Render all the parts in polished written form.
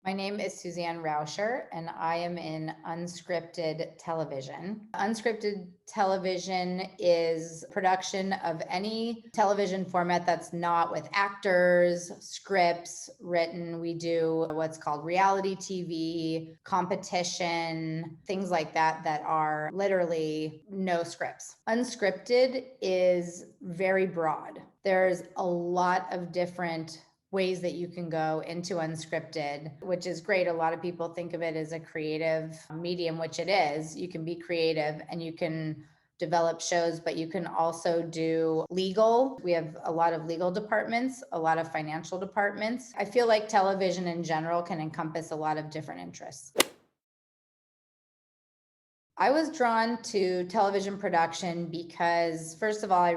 My name is Suzanne Rauscher, and I am in unscripted television. Unscripted television is production of any television format that's not with actors, scripts written. We do what's called reality TV, competition, things like that that are literally no scripts. Unscripted is very broad. There's a lot of different ways that you can go into unscripted, which is great. A lot of people think of it as a creative medium, which it is. You can be creative and you can develop shows, but you can also do legal. We have a lot of legal departments, a lot of financial departments. I feel like television in general can encompass a lot of different interests. I was drawn to television production because, first of all, I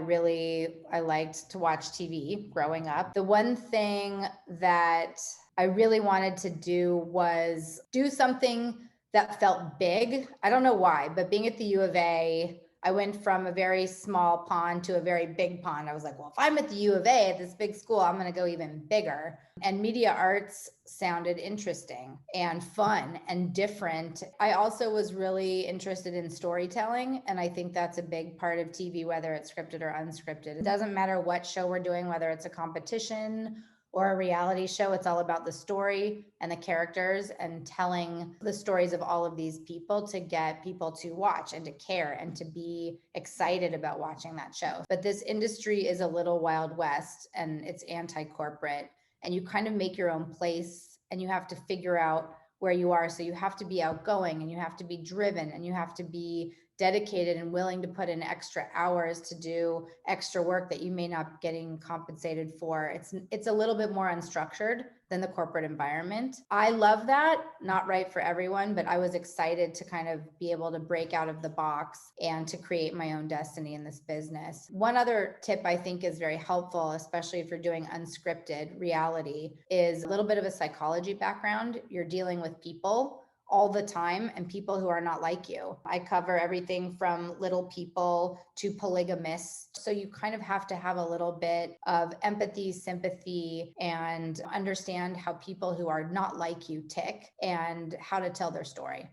liked to watch TV growing up. The one thing that I really wanted to do was do something that felt big. I don't know why, but being at the U of A, I went from a very small pond to a very big pond. I was like, well, if I'm at the U of A at this big school, I'm going to go even bigger. And media arts sounded interesting and fun and different. I also was really interested in storytelling. And I think that's a big part of TV, whether it's scripted or unscripted. It doesn't matter what show we're doing, whether it's a competition or a reality show, it's all about the story and the characters and telling the stories of all of these people to get people to watch and to care and to be excited about watching that show. But this industry is a little Wild West and it's anti-corporate, and you kind of make your own place and you have to figure out where you are. So you have to be outgoing and you have to be driven and you have to be dedicated and willing to put in extra hours to do extra work that you may not be getting compensated for. It's a little bit more unstructured than the corporate environment. I love that, not right for everyone, but I was excited to kind of be able to break out of the box and to create my own destiny in this business. One other tip I think is very helpful, especially if you're doing unscripted reality, is a little bit of a psychology background. You're dealing with people all the time and people who are not like you. I cover everything from little people to polygamists. So you kind of have to have a little bit of empathy, sympathy, and understand how people who are not like you tick and how to tell their story.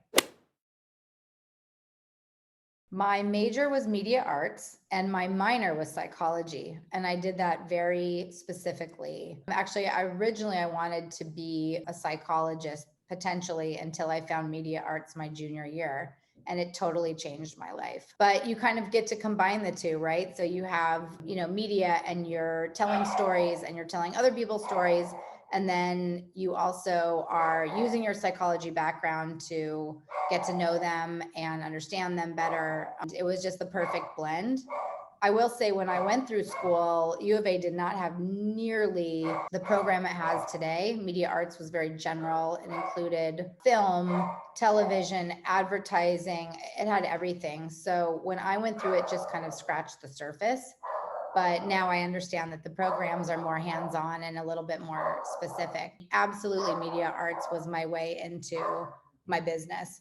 My major was media arts and my minor was psychology. And I did that very specifically. Actually, I wanted to be a psychologist potentially until I found media arts my junior year. And it totally changed my life. But you kind of get to combine the two, right? So you have, media and you're telling stories and you're telling other people's stories. And then you also are using your psychology background to get to know them and understand them better. It was just the perfect blend. I will say when I went through school, U of A did not have nearly the program it has today. Media arts was very general. It included film, television, advertising. It had everything. So when I went through it, just kind of scratched the surface. But now I understand that the programs are more hands-on and a little bit more specific. Absolutely, media arts was my way into my business.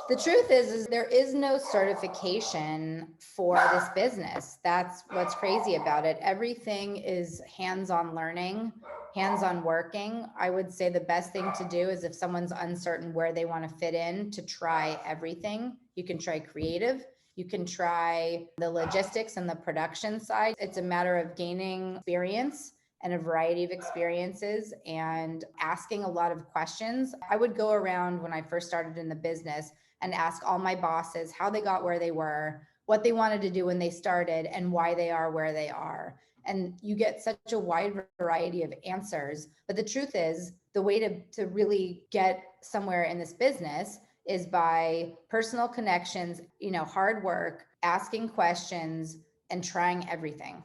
The truth is there is no certification for this business. That's what's crazy about it. Everything is hands-on learning, hands-on working. I would say the best thing to do is if someone's uncertain where they want to fit in, to try everything. You can try creative. You can try the logistics and the production side. It's a matter of gaining experience and a variety of experiences and asking a lot of questions. I would go around when I first started in the business and ask all my bosses how they got where they were, what they wanted to do when they started, and why they are where they are. And you get such a wide variety of answers. But the truth is, the way to really get somewhere in this business is by personal connections, hard work, asking questions, and trying everything.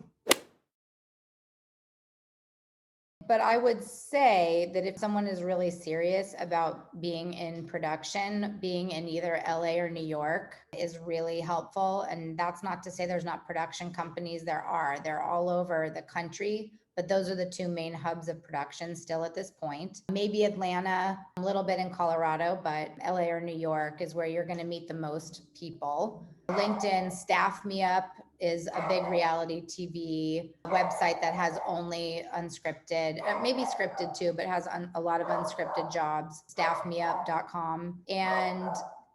But I would say that if someone is really serious about being in production, being in either LA or New York is really helpful. And that's not to say there's not production companies. They're all over the country, but those are the two main hubs of production still at this point. Maybe Atlanta, a little bit in Colorado, but LA or New York is where you're going to meet the most people. LinkedIn, Staff Me Up is a big reality TV website that has only unscripted, maybe scripted too, but has a lot of unscripted jobs, staffmeup.com, and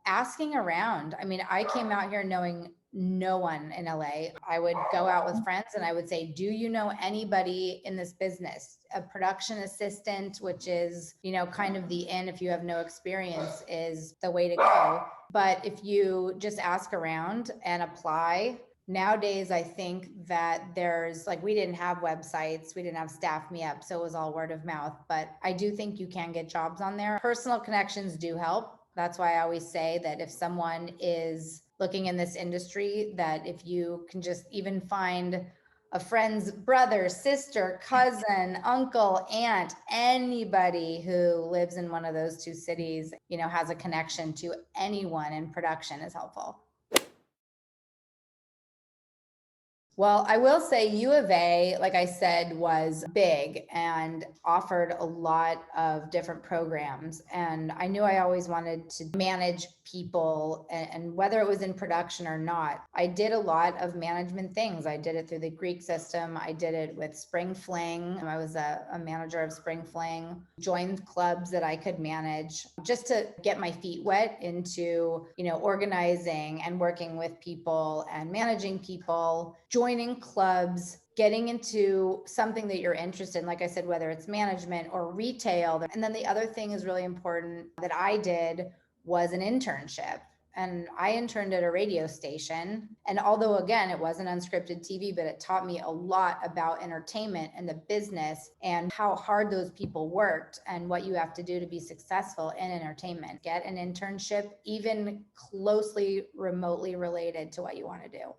asking around. I mean, I came out here knowing no one in LA. I would go out with friends and I would say, do you know anybody in this business? A production assistant, which is, kind of the in if you have no experience, is the way to go. But if you just ask around and apply, nowadays, I think that there's we didn't have websites, we didn't have Staff Me Up, so it was all word of mouth. But I do think you can get jobs on there. Personal connections do help. That's why I always say that if someone is looking in this industry, that if you can just even find a friend's brother, sister, cousin, uncle, aunt, anybody who lives in one of those two cities, has a connection to anyone in production is helpful. Well, I will say U of A, like I said, was big and offered a lot of different programs. And I knew I always wanted to manage people, and whether it was in production or not, I did a lot of management things. I did it through the Greek system. I did it with Spring Fling. I was a manager of Spring Fling, joined clubs that I could manage just to get my feet wet into, organizing and working with people and managing people, joining clubs, getting into something that you're interested in, like I said, whether it's management or retail. And then the other thing is really important that I did was an internship. And I interned at a radio station. And although, again, it wasn't unscripted TV, but it taught me a lot about entertainment and the business and how hard those people worked and what you have to do to be successful in entertainment. Get an internship, even closely remotely related to what you want to do.